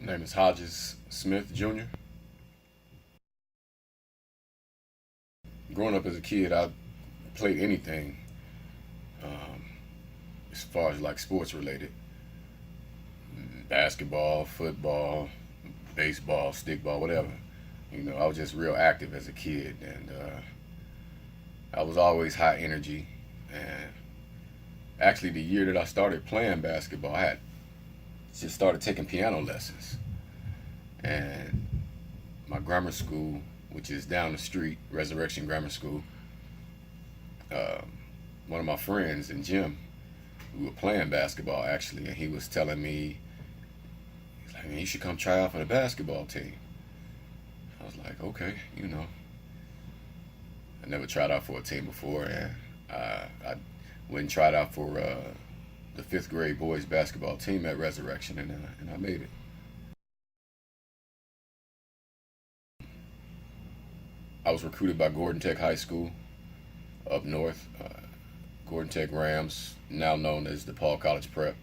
Name is Hodges Smith Jr. Growing up as a kid, I played anything um, as far as like sports related: basketball, football, baseball, stickball, whatever. I was just real active as a kid, and I was always high energy. And actually, the year that I started playing basketball, I had just started taking piano lessons. And my grammar school, which is down the street, Resurrection Grammar School, uh, one of my friends in gym, we were playing basketball actually, and he was telling me, he's like, man, you should come try out for the basketball team. I was like, okay, I never tried out for a team before, and I went and tried out for the fifth grade boys basketball team at Resurrection, and I made it. I was recruited by Gordon Tech High School up north, Gordon Tech Rams, now known as DePaul College Prep,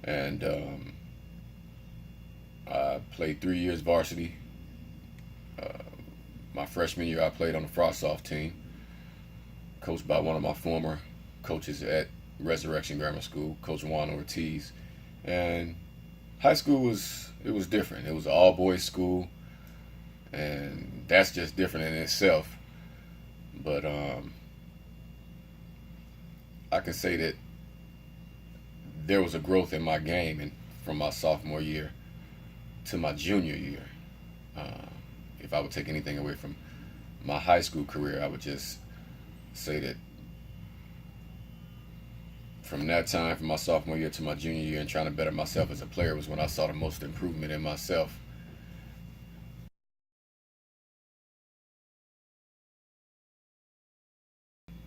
and I played 3 years varsity. Uh, my freshman year, I played on the Frost Soft team, coached by one of my former coaches at Resurrection Grammar School, Coach Juan Ortiz. And high school was different. It was an all boys school, and that's just different in itself. But I can say that there was a growth in my game, and from my sophomore year to my junior year. Uh, if I would take anything away from my high school career, I would just say that from that time, from my sophomore year to my junior year, and trying to better myself as a player, was when I saw the most improvement in myself.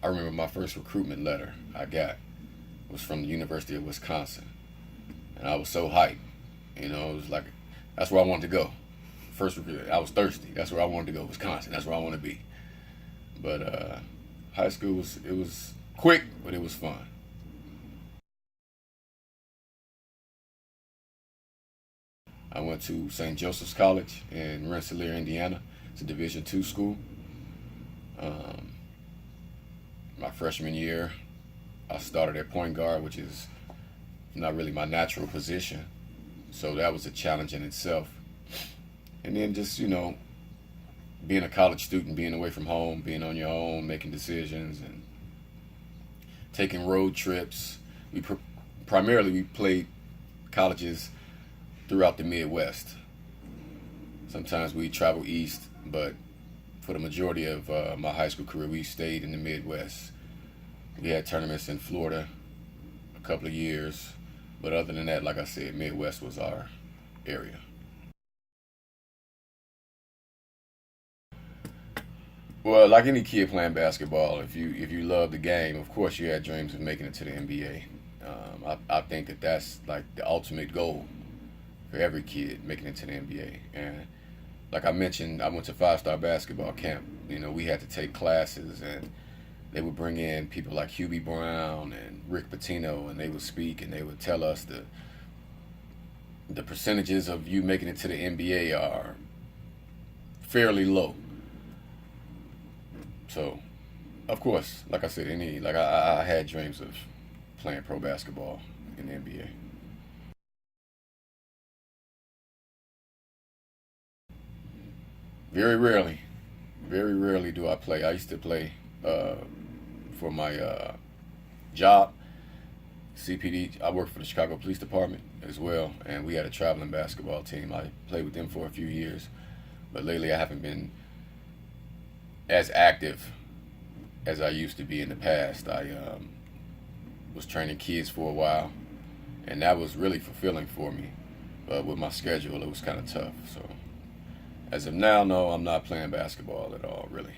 I remember my first recruitment letter I got was from the University of Wisconsin, and I was so hyped. It was like that's where I wanted to go. First recruit, I was thirsty. That's where I wanted to go, Wisconsin. That's where I want to be. But high school was quick, but it was fun. I went to St. Joseph's College in Rensselaer, Indiana. It's a Division II school. Um, my freshman year, I started at point guard, which is not really my natural position. So that was a challenge in itself. And then just, being a college student, being away from home, being on your own, making decisions, and taking road trips. Primarily we played colleges throughout the Midwest. Sometimes we travel east, but for the majority of my high school career, we stayed in the Midwest. We had tournaments in Florida a couple of years, but other than that, like I said, Midwest was our area. Well, like any kid playing basketball, if you love the game, of course you had dreams of making it to the NBA. I think that that's like the ultimate goal for every kid, making it to the NBA. And like I mentioned, I went to five-star basketball camp. We had to take classes, and they would bring in people like Hubie Brown and Rick Pitino, and they would speak and they would tell us the percentages of you making it to the NBA are fairly low. So, of course, like I said, I had dreams of playing pro basketball in the NBA. Very rarely, very rarely do I play. I used to play uh, for my job, CPD. I worked for the Chicago Police Department as well, and we had a traveling basketball team. I played with them for a few years, but lately I haven't been as active as I used to be in the past. I was training kids for a while, and that was really fulfilling for me. But with my schedule, it was kind of tough. So as of now, no, I'm not playing basketball at all, really.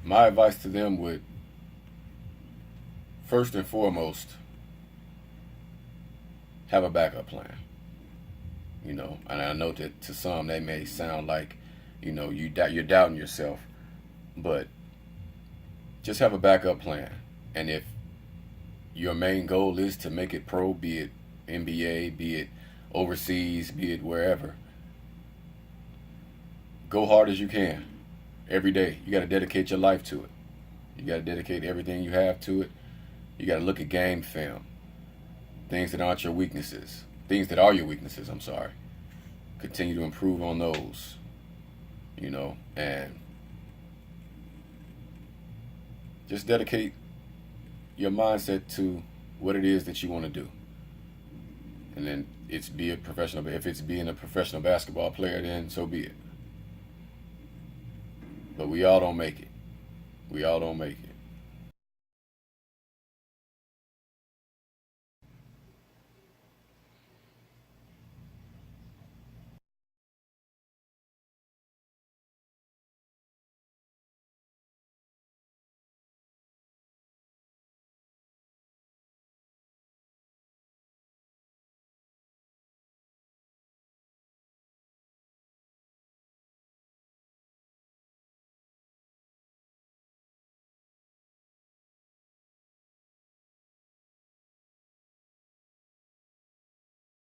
My advice to them would, first and foremost, have a backup plan. And I know that to some that may sound like, you're doubting yourself, but just have a backup plan. And if your main goal is to make it pro, be it NBA, be it overseas, be it wherever, go hard as you can every day. You got to dedicate your life to it. You got to dedicate everything you have to it. You got to look at game film, things that aren't your weaknesses, things that are your weaknesses. I'm sorry. Continue to improve on those, and just dedicate your mindset to what it is that you want to do. And then it's be a professional. If it's being a professional basketball player, then so be it. But we all don't make it. We all don't make it.